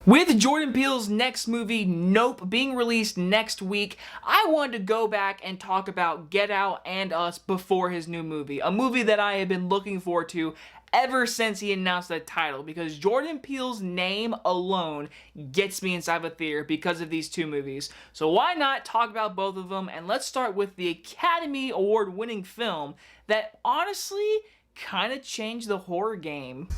With Jordan Peele's next movie, Nope, being released next week, I wanted to go back and talk about Get Out and Us before his new movie. A movie that I have been looking forward to ever since he announced the title, because Jordan Peele's name alone gets me inside of a theater because of these two movies. So why not talk about both of them, and let's start with the Academy Award winning film that honestly kind of changed the horror game.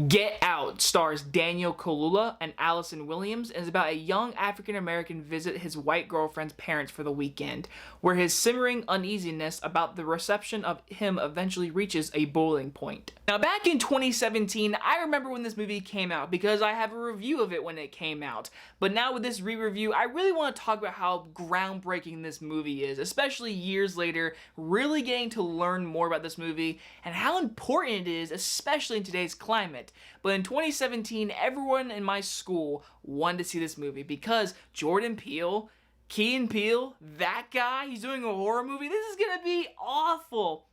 Get Out stars Daniel Kaluuya and Allison Williams and is about a young African-American visit his white girlfriend's parents for the weekend, where his simmering uneasiness about the reception of him eventually reaches a boiling point. Now, back in 2017, I remember when this movie came out because I have a review of it when it came out, but now with this re-review, I really want to talk about how groundbreaking this movie is, especially years later, really getting to learn more about this movie and how important it is, especially in today's climate. But in 2017, everyone in my school wanted to see this movie because Jordan Peele, Key and Peele, that guy, he's doing a horror movie. This is gonna be awful.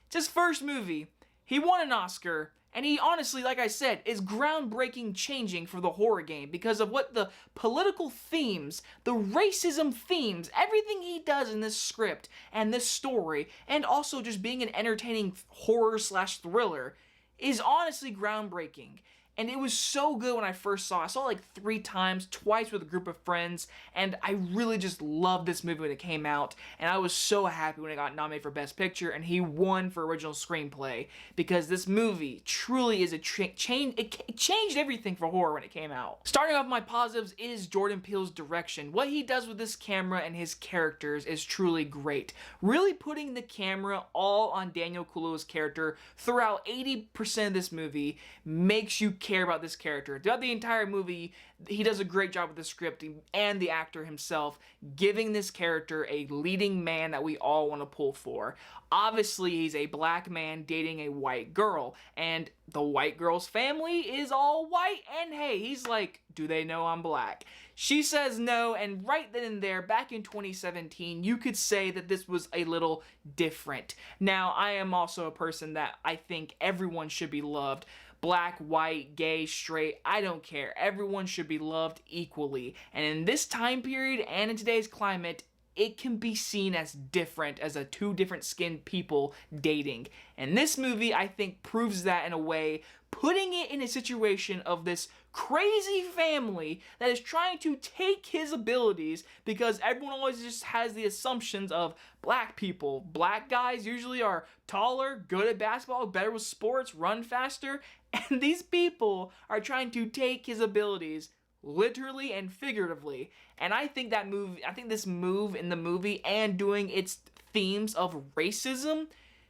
It's his first movie. He won an Oscar, and he honestly, like I said, is groundbreaking changing for the horror game because of what the political themes, the racism themes, everything he does in this script and this story, and also just being an entertaining horror slash thriller is honestly groundbreaking. And it was so good when I first saw it. I saw it like 3 times, twice with a group of friends, and I really just loved this movie when it came out, and I was so happy when it got nominated for Best Picture, and he won for Original Screenplay, because this movie truly is a change. It changed everything for horror when it came out. Starting off my positives is Jordan Peele's direction. What he does with this camera and his characters is truly great. Really putting the camera all on Daniel Kaluuya's character throughout 80% of this movie makes you care about this character. Throughout the entire movie, he does a great job with the script and the actor himself, giving this character a leading man that we all want to pull for. Obviously, he's a black man dating a white girl, and the white girl's family is all white, and hey, he's like, do they know I'm black? She says no, and right then and there, back in 2017, you could say that this was a little different. Now, I am also a person that I think everyone should be loved. Black, white, gay, straight, I don't care. Everyone should be loved equally. And in this time period and in today's climate, it can be seen as different, as a 2 different skinned people dating. And this movie, I think, proves that in a way, putting it in a situation of this crazy family that is trying to take his abilities, because everyone always just has the assumptions of black people. Black guys usually are taller, good at basketball, better with sports, run faster, and these people are trying to take his abilities literally and figuratively. And I think this move in the movie and doing its themes of racism,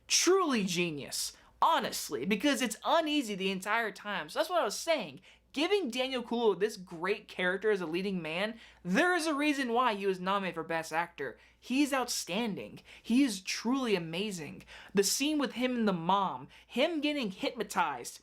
truly genius. Honestly, because it's uneasy the entire time. So that's what I was saying. Giving Daniel Kaluuya this great character as a leading man, there is a reason why he was nominated for Best Actor. He's outstanding. He is truly amazing. The scene with him and the mom, him getting hypnotized,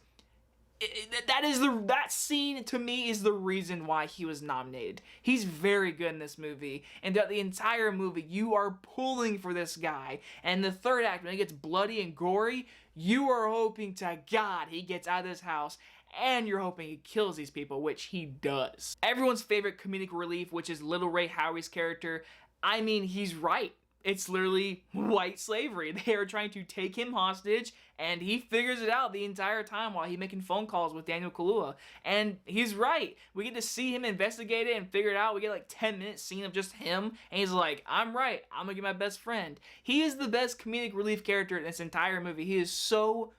that scene to me is the reason why he was nominated. He's very good in this movie, and throughout the entire movie you are pulling for this guy. And the third act, when it gets bloody and gory, you are hoping to God he gets out of this house, and you're hoping he kills these people, which he does. Everyone's favorite comedic relief, which is Little Ray Howie's character, I mean, he's right. It's literally white slavery. They are trying to take him hostage, and he figures it out the entire time while he's making phone calls with Daniel Kaluuya. And he's right. We get to see him investigate it and figure it out. We get like 10-minute scene of just him, and he's like, I'm right. I'm gonna get my best friend. He is the best comedic relief character in this entire movie. He is so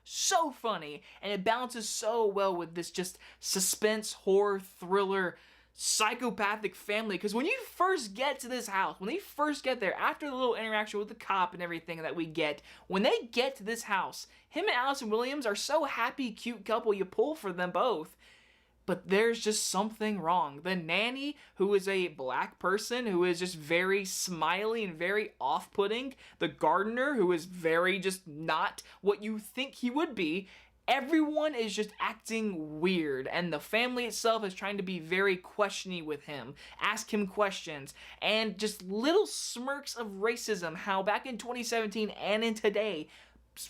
funny, and it balances so well with this just suspense, horror, thriller, psychopathic family. Because when you first get to this house, when they first get there, after the little interaction with the cop and everything that we get, when they get to this house, him and Allison Williams are so happy, cute couple, you pull for them both. But there's just something wrong. The nanny, who is a black person, who is just very smiley and very off-putting. The gardener, who is very just not what you think he would be. everyone is just acting weird, and the family itself is trying to be very questioning with him, ask him questions, and just little smirks of racism, how back in 2017 and in today,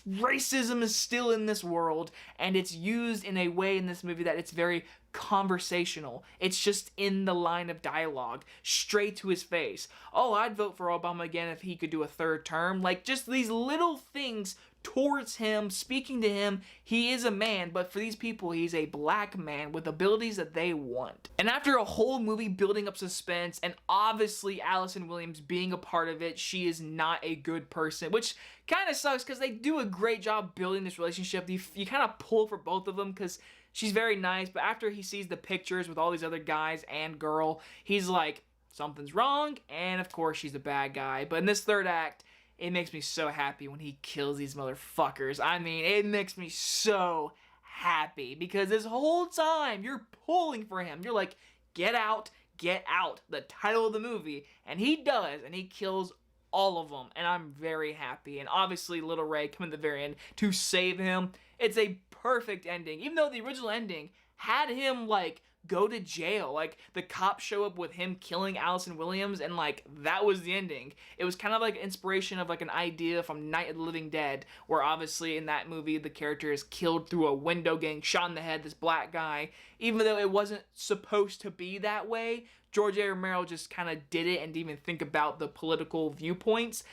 racism is still in this world, and it's used in a way in this movie that it's very conversational. It's just in the line of dialogue, straight to his face. Oh, I'd vote for Obama again if he could do a third term. Like, just these little things towards him, speaking to him. He is a man, but for these people, he's a black man with abilities that they want. And after a whole movie building up suspense, and obviously Allison Williams being a part of it, she is not a good person, which kind of sucks because they do a great job building this relationship. You kind of pull for both of them because she's very nice, but after he sees the pictures with all these other guys and girl, he's like, something's wrong, and of course she's a bad guy. But in this third act, it makes me so happy when he kills these motherfuckers. I mean, it makes me so happy because this whole time you're pulling for him. You're like, get out, the title of the movie. And he does, and he kills all of them, and I'm very happy. And obviously Little Ray coming at the very end to save him. It's a perfect ending, even though the original ending had him like go to jail. Like, the cops show up with him killing Allison Williams, and like that was the ending. It was kind of like inspiration of like an idea from Night of the Living Dead, where obviously in that movie the character is killed through a window, getting shot in the head, this black guy. Even though it wasn't supposed to be that way, George A. Romero just kind of did it and didn't even think about the political viewpoints.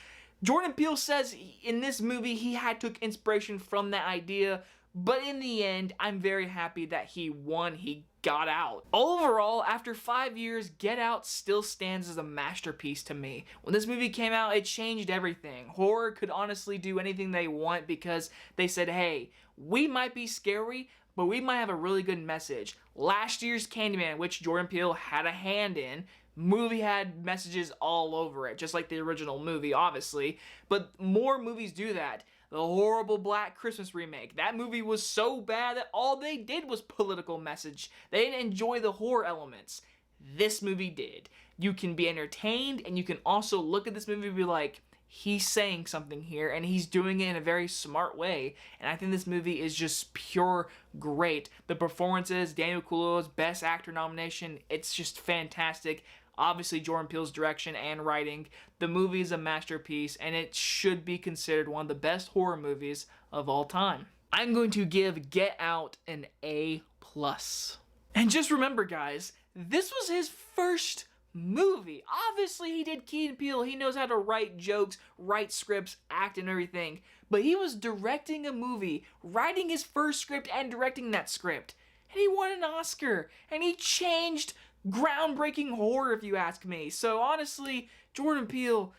Jordan Peele says in this movie he took inspiration from that idea, but in the end, I'm very happy that he won. He got out. Overall, after 5 years, Get Out still stands as a masterpiece to me. When this movie came out, it changed everything. Horror could honestly do anything they want because they said, hey, we might be scary, but we might have a really good message. Last year's Candyman, which Jordan Peele had a hand in, movie had messages all over it, just like the original movie, obviously. But more movies do that. The horrible Black Christmas remake. That movie was so bad that all they did was political message. They didn't enjoy the horror elements. This movie did. You can be entertained, and you can also look at this movie and be like, he's saying something here, and he's doing it in a very smart way. And I think this movie is just pure great. The performances, Daniel Kaluuya's Best Actor nomination, it's just fantastic. Obviously Jordan Peele's direction and writing. The movie is a masterpiece, and it should be considered one of the best horror movies of all time. I'm going to give Get Out an A+. And just remember, guys, this was his first movie. Obviously he did Key and Peele. He knows how to write jokes, write scripts, act and everything. But he was directing a movie, writing his first script and directing that script. And he won an Oscar. And he changed groundbreaking horror, if you ask me. So honestly, Jordan Peele,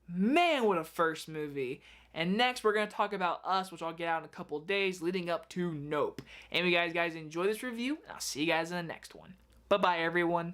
man, what a first movie. And next we're going to talk about Us, which I'll get out in a couple days leading up to Nope. Anyway, guys, enjoy this review, and I'll see you guys in the next one. Bye-bye, everyone.